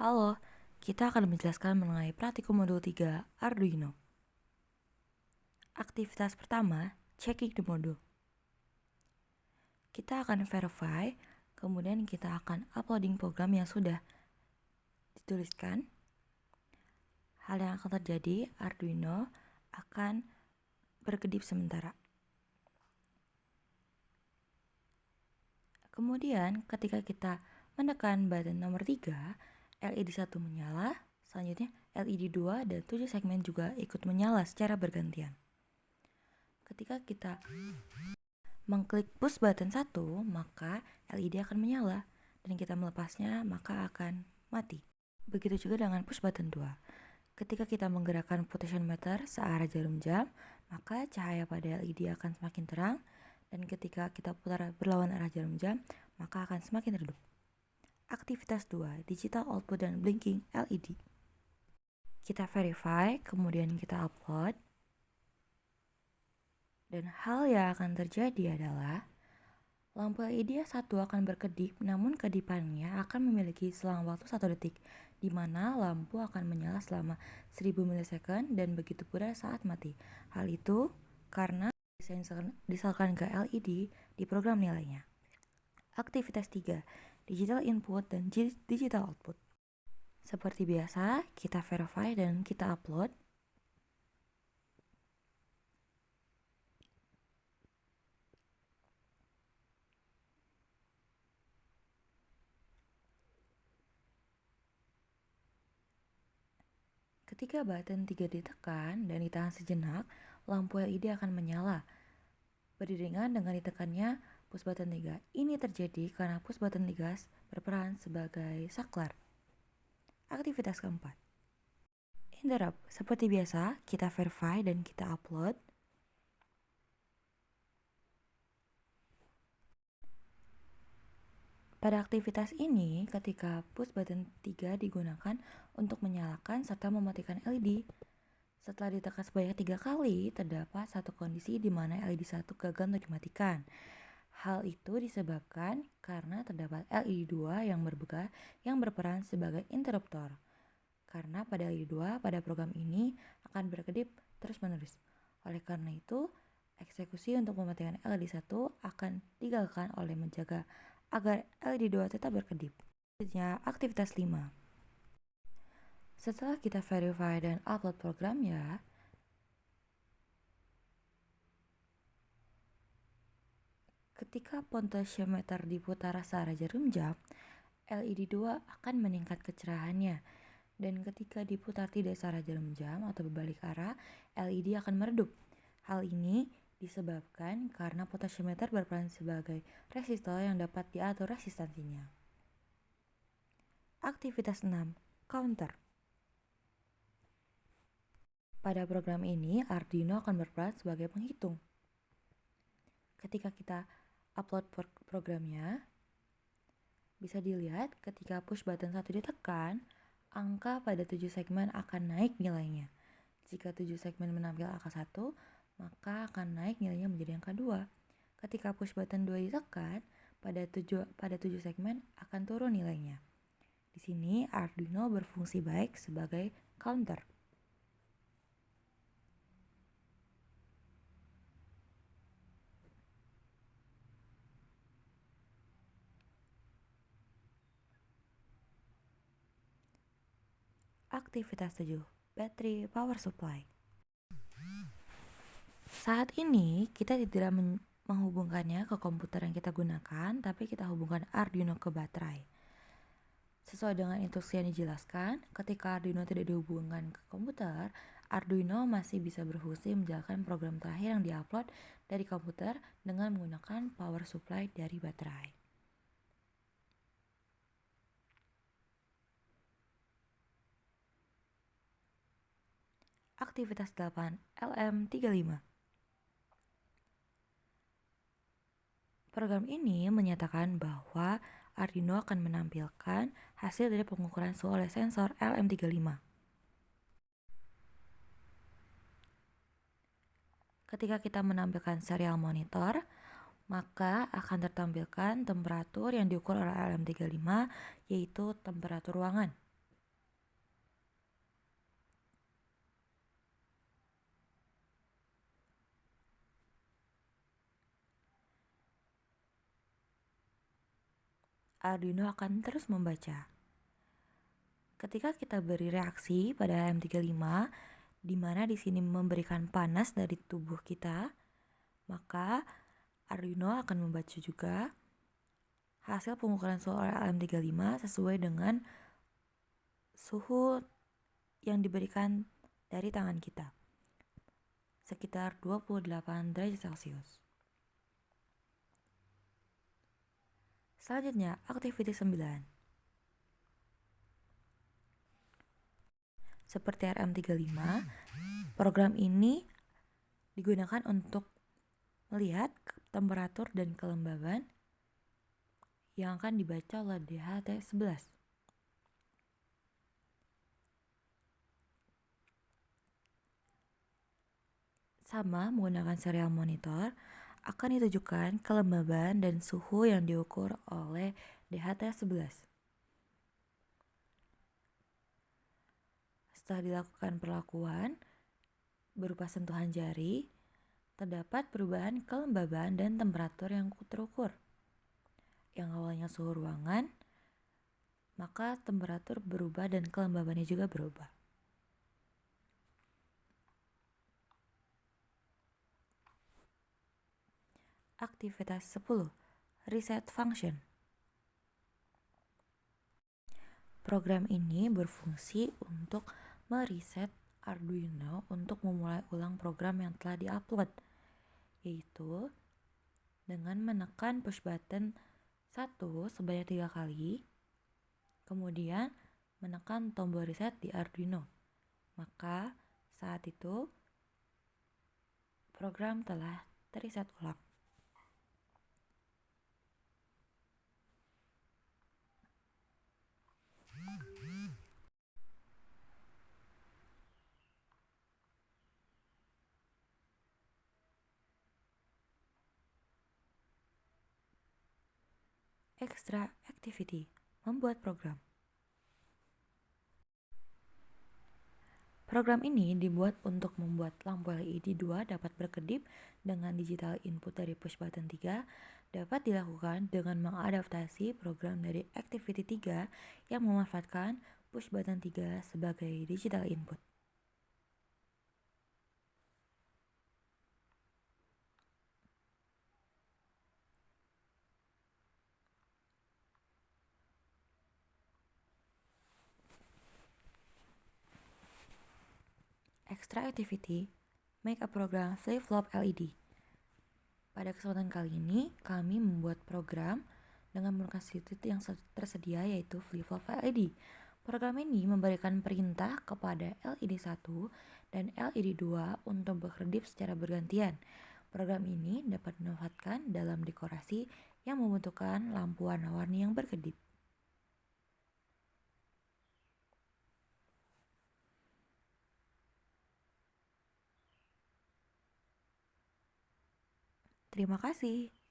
Halo, kita akan menjelaskan mengenai praktikum modul 3 Arduino. Aktivitas pertama, checking the module. Kita akan verify, kemudian kita akan uploading program yang sudah dituliskan. Hal yang akan terjadi, Arduino akan berkedip sementara. Kemudian, ketika kita menekan button nomor 3, LED 1 menyala, selanjutnya LED 2 dan 7 segmen juga ikut menyala secara bergantian. Ketika kita mengklik push button 1, maka LED akan menyala, dan kita melepasnya maka akan mati. Begitu juga dengan push button 2. Ketika kita menggerakkan potentiometer searah jarum jam, maka cahaya pada LED akan semakin terang, dan ketika kita putar berlawan arah jarum jam, maka akan semakin redup. Aktivitas 2, digital output dan blinking LED. Kita verify, kemudian kita upload. Dan hal yang akan terjadi adalah lampu LED 1 akan berkedip, namun kedipannya akan memiliki selang waktu 1 detik, di mana lampu akan menyala selama 1000 milisekund dan begitu pula saat mati. Hal itu karena disalurkan ke LED di program nilainya. Aktivitas 3, digital input dan digital output. Seperti biasa, kita verify dan kita upload. Ketika button 3 ditekan dan ditahan sejenak, lampu LED akan menyala. Beriringan dengan ditekannya push button 3. Ini terjadi karena push button 3 berperan sebagai saklar. Aktivitas keempat, interrupt. Seperti biasa, kita verify dan kita upload. Pada aktivitas ini, ketika push button 3 digunakan untuk menyalakan serta mematikan LED. Setelah ditekan sebanyak 3 kali, terdapat satu kondisi di mana LED 1 gagal untuk dimatikan. Hal itu disebabkan karena terdapat LED 2 yang berperan sebagai interruptor. Karena pada LED 2 pada program ini akan berkedip terus-menerus. Oleh karena itu, eksekusi untuk mematikan LED 1 akan digagalkan oleh menjaga agar LED 2 tetap berkedip. Selanjutnya, aktivitas 5. Setelah kita verify dan upload programnya, ketika potentiometer diputar searah jarum jam, LED 2 akan meningkat kecerahannya, dan ketika diputar tidak searah jarum jam atau berbalik arah, LED akan meredup. Hal ini disebabkan karena potentiometer berperan sebagai resistor yang dapat diatur resistansinya. Aktivitas 6, counter. Pada program ini, Arduino akan berperan sebagai penghitung. Ketika kita upload programnya, bisa dilihat ketika push button 1 ditekan, angka pada 7 segmen akan naik nilainya. Jika 7 segmen menampil angka 1, maka akan naik nilainya menjadi angka 2. Ketika push button 2 ditekan, pada 7 segmen akan turun nilainya. Di sini Arduino berfungsi baik sebagai counter. Aktivitas 7, battery power supply. Saat ini kita tidak menghubungkannya ke komputer yang kita gunakan, tapi kita hubungkan Arduino ke baterai. Sesuai dengan instruksi yang dijelaskan, ketika Arduino tidak dihubungkan ke komputer, Arduino masih bisa berfungsi menjalankan program terakhir yang diupload dari komputer dengan menggunakan power supply dari baterai. Aktivitas 8, LM35. Program ini menyatakan bahwa Arduino akan menampilkan hasil dari pengukuran suhu oleh sensor LM35. Ketika kita menampilkan serial monitor, maka akan tertampilkan temperatur yang diukur oleh LM35, yaitu temperatur ruangan. Arduino akan terus membaca. Ketika kita beri reaksi pada LM35, di mana di sini memberikan panas dari tubuh kita, maka Arduino akan membaca juga hasil pengukuran suhu LM35 sesuai dengan suhu yang diberikan dari tangan kita, sekitar 28 derajat Celcius. Selanjutnya, activity 9. Seperti RM35, program ini digunakan untuk melihat temperatur dan kelembaban yang akan dibaca oleh DHT11. Sama menggunakan serial monitor, akan ditujukan kelembaban dan suhu yang diukur oleh DHT11. Setelah dilakukan perlakuan berupa sentuhan jari, terdapat perubahan kelembaban dan temperatur yang terukur. Yang awalnya suhu ruangan, maka temperatur berubah dan kelembabannya juga berubah. Aktivitas 10. Reset function. Program ini berfungsi untuk mereset Arduino untuk memulai ulang program yang telah diupload, yaitu dengan menekan push button 1 sebanyak 3 kali, kemudian menekan tombol reset di Arduino. Maka saat itu program telah terreset ulang. Extra activity, membuat program. Program ini dibuat untuk membuat lampu LED 2 dapat berkedip dengan digital input dari push button 3 dapat dilakukan dengan mengadaptasi program dari activity 3 yang memanfaatkan push button 3 sebagai digital input. Extra activity, make a program flip-flop LED. Pada kesempatan kali ini, kami membuat program dengan menggunakan script yang tersedia yaitu flip-flop LED. Program ini memberikan perintah kepada LED 1 dan LED 2 untuk berkedip secara bergantian. Program ini dapat dimanfaatkan dalam dekorasi yang membutuhkan lampu warna-warni yang berkedip. Terima kasih.